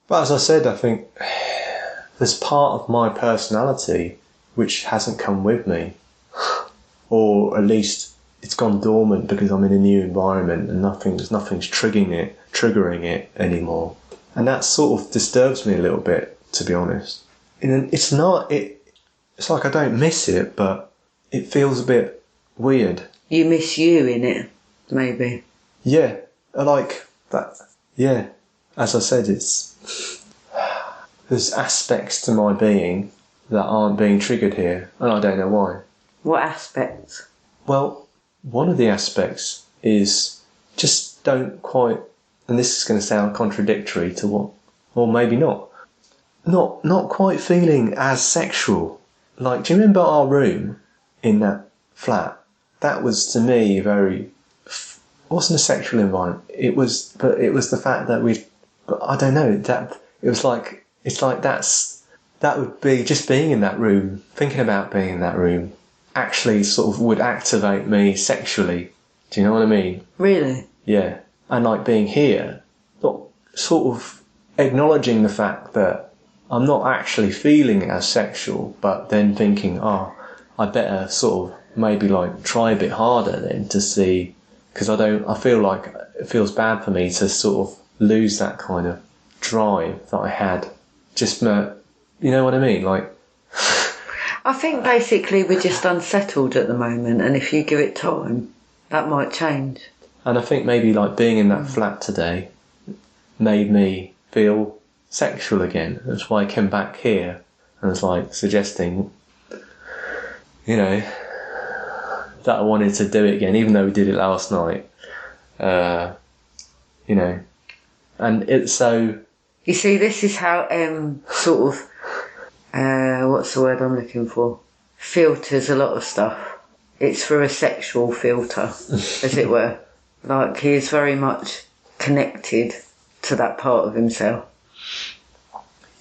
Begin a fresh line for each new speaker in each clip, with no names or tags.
But as I said, I think there's part of my personality which hasn't come with me. Or at least it's gone dormant because I'm in a new environment and nothing's triggering it anymore. And that sort of disturbs me a little bit, to be honest. And it's like I don't miss it, but it feels a bit weird.
You miss you in it, maybe.
Yeah, I like that. Yeah, as I said, there's aspects to my being that aren't being triggered here, and I don't know why.
What aspects?
Well, one of the aspects is just don't quite, and this is going to sound contradictory to what, or maybe not quite feeling as sexual. Like, do you remember our room in that flat? That was, to me, wasn't a sexual environment. It was the fact that but I don't know, that it was like, it's like that would be just being in that room, thinking about being in that room, actually sort of would activate me sexually. Do you know what I mean?
Really?
Yeah. And like being here, not sort of acknowledging the fact that I'm not actually feeling it as sexual, but then thinking, I better sort of maybe like try a bit harder then to see, because I feel like it feels bad for me to sort of lose that kind of drive that I had. Just, you know what I mean? Like,
I think basically we're just unsettled at the moment, and if you give it time, that might change.
And I think maybe like being in that flat today made me feel sexual again. That's why I came back here and was like suggesting, you know, that I wanted to do it again, even though we did it last night. You know, and it's so.
You see, this is how sort of what's the word I'm looking for? Filters a lot of stuff. It's through a sexual filter, as it were. Like, he is very much connected to that part of himself.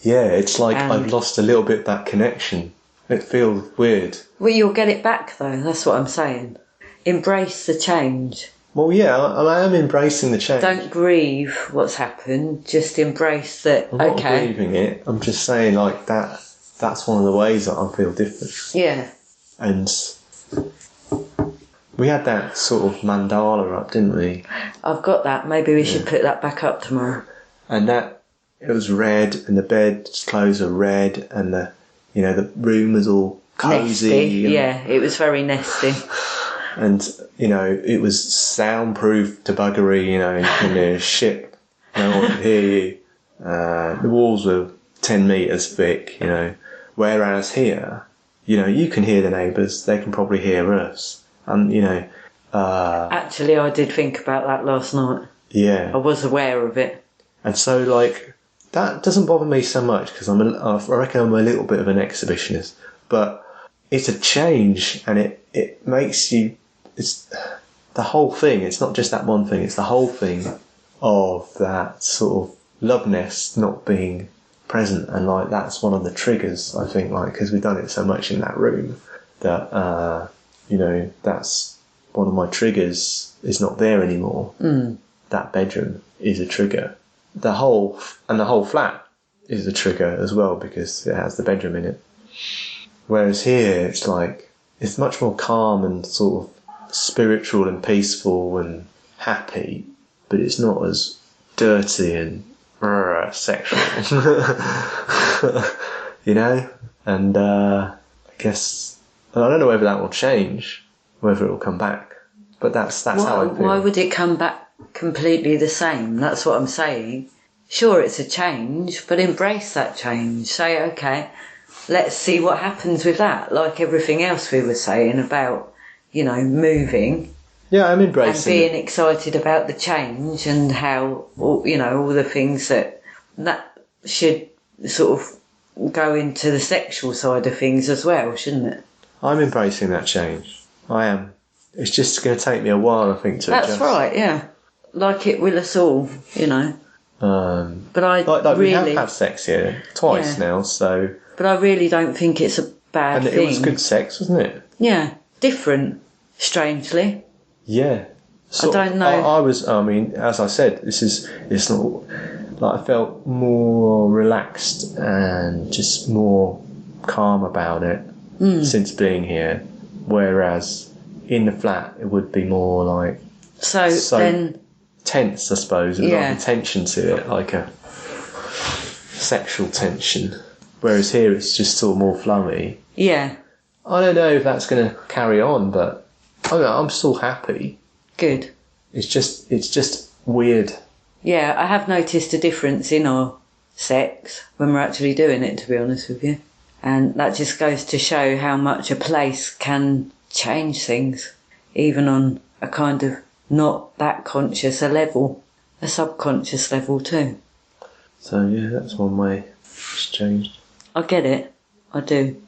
Yeah, it's like I've lost a little bit that connection. It feels weird.
Well, you'll get it back, though. That's what I'm saying. Embrace the change.
Well, yeah, I am embracing the change.
Don't grieve what's happened. Just embrace that.
I'm not grieving it. I'm just saying, like, that's one of the ways that I feel different.
Yeah.
And we had that sort of mandala up, didn't we?
I've got that. Maybe we should put that back up tomorrow.
And it was red, and the bed's clothes are red, and the room was all cosy.
Nesty. Yeah, it was very nesty.
And, you know, it was soundproof to buggery, you know, in the ship. No one could hear you. The walls were 10 metres thick, you know. Whereas here, you know, you can hear the neighbours. They can probably hear us. And, you know...
Actually, I did think about that last night.
Yeah.
I was aware of it.
And so, like, that doesn't bother me so much because I reckon I'm a little bit of an exhibitionist. But it's a change, and it makes you... It's the whole thing. It's not just that one thing. It's the whole thing of that sort of love nest not being present. And, like, that's one of the triggers, I think, like, because we've done it so much in that room that, you know, that's one of my triggers is not there anymore. That bedroom is a trigger. The whole flat is a trigger as well because it has the bedroom in it. Whereas here, it's like, it's much more calm and sort of spiritual and peaceful and happy, but it's not as dirty and sexual. You know? And I guess, I don't know whether that will change, whether it will come back, but that's how I feel.
Why would it come back completely the same? That's what I'm saying. Sure, it's a change, but embrace that change. Say, okay, let's see what happens with that. Like everything else we were saying about, you know, moving.
Yeah, I'm embracing
and being excited about the change and how, you know, all the things that should sort of go into the sexual side of things as well, shouldn't it?
I'm embracing that change. I am. It's just going to take me a while, I think, to adjust.
That's right, yeah. Like it will us all, you know. But I
like
really...
we have had sex here twice now, so...
But I really don't think it's a bad thing.
And it was good sex, wasn't it?
Yeah. Different, strangely.
Yeah.
I don't know.
I mean, as I said, it's not... Like I felt more relaxed and just more calm about it since being here. Whereas in the flat, it would be more like
So then,
tense, I suppose, and
Yeah.
like a tension to it, like a sexual tension. Whereas here, it's just sort of more flummy.
yeah,
I don't know if that's going to carry on, but I'm still happy.
good.
It's just weird.
Yeah, I have noticed a difference in our sex when we're actually doing it, to be honest with you. And that just goes to show how much a place can change things, even on a kind of not that conscious a level, a subconscious level too.
So yeah, that's one way it's changed.
I get it. I do.